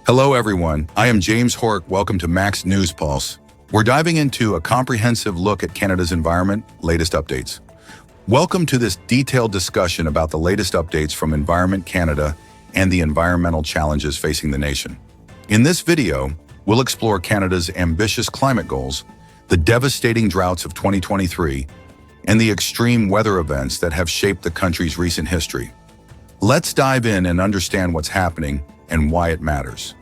Hello everyone, I am James Hork. Welcome to Max News Pulse. We're diving into a comprehensive look at Canada's environment, latest updates. Welcome to this detailed discussion about the latest updates from Environment Canada and the environmental challenges facing the nation. In this video, we'll explore Canada's ambitious climate goals, the devastating droughts of 2023, and the extreme weather events that have shaped the country's recent history. Let's dive in and understand what's happening and why it matters.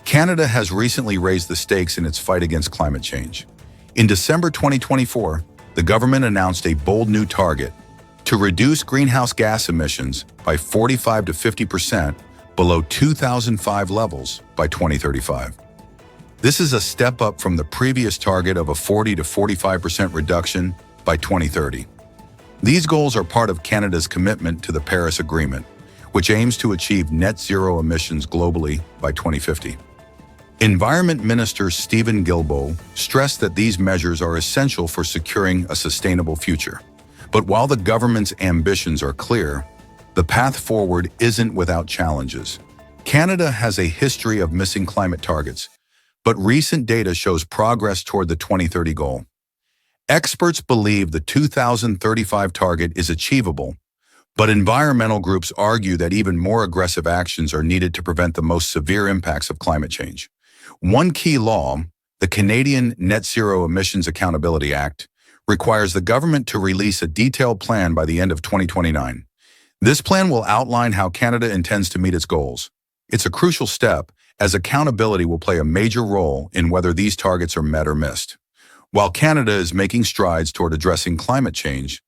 Canada has recently raised the stakes in its fight against climate change. In December 2024, the government announced a bold new target to reduce greenhouse gas emissions by 45 to 50% below 2005 levels by 2035. This is a step up from the previous target of a 40 to 45% reduction by 2030. These goals are part of Canada's commitment to the Paris Agreement, which aims to achieve net zero emissions globally by 2050. Environment Minister Stephen Guilbeault stressed that these measures are essential for securing a sustainable future. But while the government's ambitions are clear, the path forward isn't without challenges. Canada has a history of missing climate targets, but recent data shows progress toward the 2030 goal. Experts believe the 2035 target is achievable, but environmental groups argue that even more aggressive actions are needed to prevent the most severe impacts of climate change. One key law, the Canadian Net Zero Emissions Accountability Act, requires the government to release a detailed plan by the end of 2029. This plan will outline how Canada intends to meet its goals. It's a crucial step, as accountability will play a major role in whether these targets are met or missed. While Canada is making strides toward addressing climate change,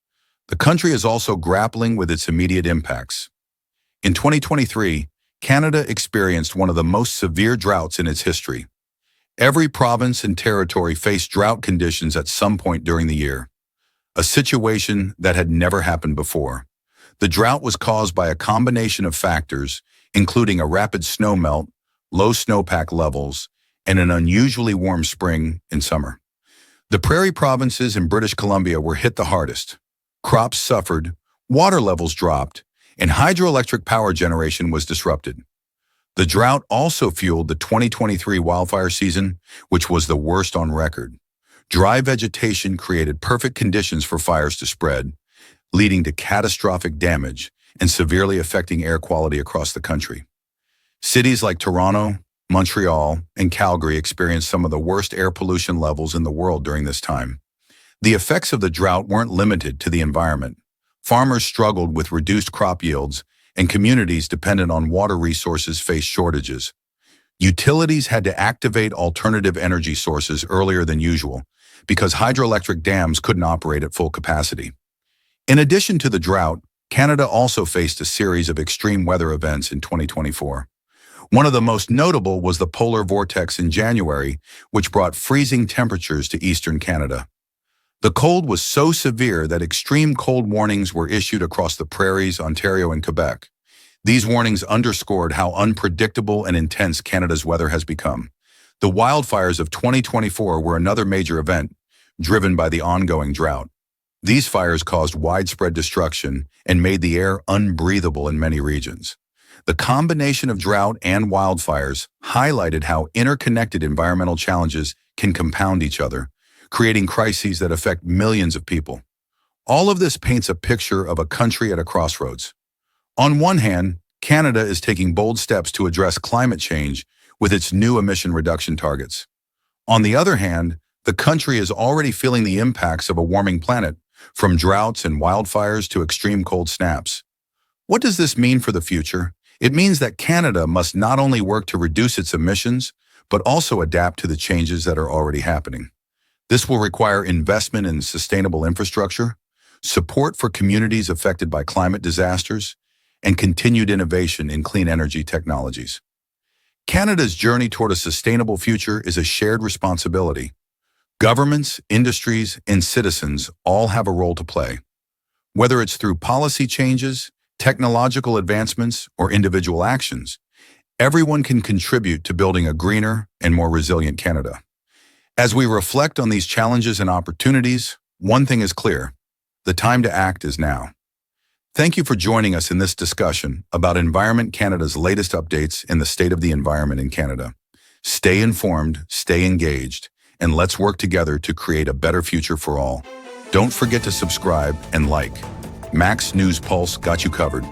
the country is also grappling with its immediate impacts. In 2023, Canada experienced one of the most severe droughts in its history. Every province and territory faced drought conditions at some point during the year, a situation that had never happened before. The drought was caused by a combination of factors, including a rapid snowmelt, low snowpack levels, and an unusually warm spring and summer. The prairie provinces in British Columbia were hit the hardest. Crops suffered, water levels dropped, and hydroelectric power generation was disrupted. The drought also fueled the 2023 wildfire season, which was the worst on record. Dry vegetation created perfect conditions for fires to spread, leading to catastrophic damage and severely affecting air quality across the country. Cities like Toronto, Montreal, and Calgary experienced some of the worst air pollution levels in the world during this time. The effects of the drought weren't limited to the environment. Farmers struggled with reduced crop yields, and communities dependent on water resources faced shortages. Utilities had to activate alternative energy sources earlier than usual because hydroelectric dams couldn't operate at full capacity. In addition to the drought, Canada also faced a series of extreme weather events in 2024. One of the most notable was the polar vortex in January, which brought freezing temperatures to eastern Canada. The cold was so severe that extreme cold warnings were issued across the prairies, Ontario, and Quebec. These warnings underscored how unpredictable and intense Canada's weather has become. The wildfires of 2024 were another major event, driven by the ongoing drought. These fires caused widespread destruction and made the air unbreathable in many regions. The combination of drought and wildfires highlighted how interconnected environmental challenges can compound each other, creating crises that affect millions of people. All of this paints a picture of a country at a crossroads. On one hand, Canada is taking bold steps to address climate change with its new emission reduction targets. On the other hand, the country is already feeling the impacts of a warming planet, from droughts and wildfires to extreme cold snaps. What does this mean for the future? It means that Canada must not only work to reduce its emissions, but also adapt to the changes that are already happening. This will require investment in sustainable infrastructure, support for communities affected by climate disasters, and continued innovation in clean energy technologies. Canada's journey toward a sustainable future is a shared responsibility. Governments, industries, and citizens all have a role to play. Whether it's through policy changes, technological advancements, or individual actions, everyone can contribute to building a greener and more resilient Canada. As we reflect on these challenges and opportunities, one thing is clear: the time to act is now. Thank you for joining us in this discussion about Environment Canada's latest updates in the state of the environment in Canada. Stay informed, stay engaged, and let's work together to create a better future for all. Don't forget to subscribe and like. Max News Pulse got you covered.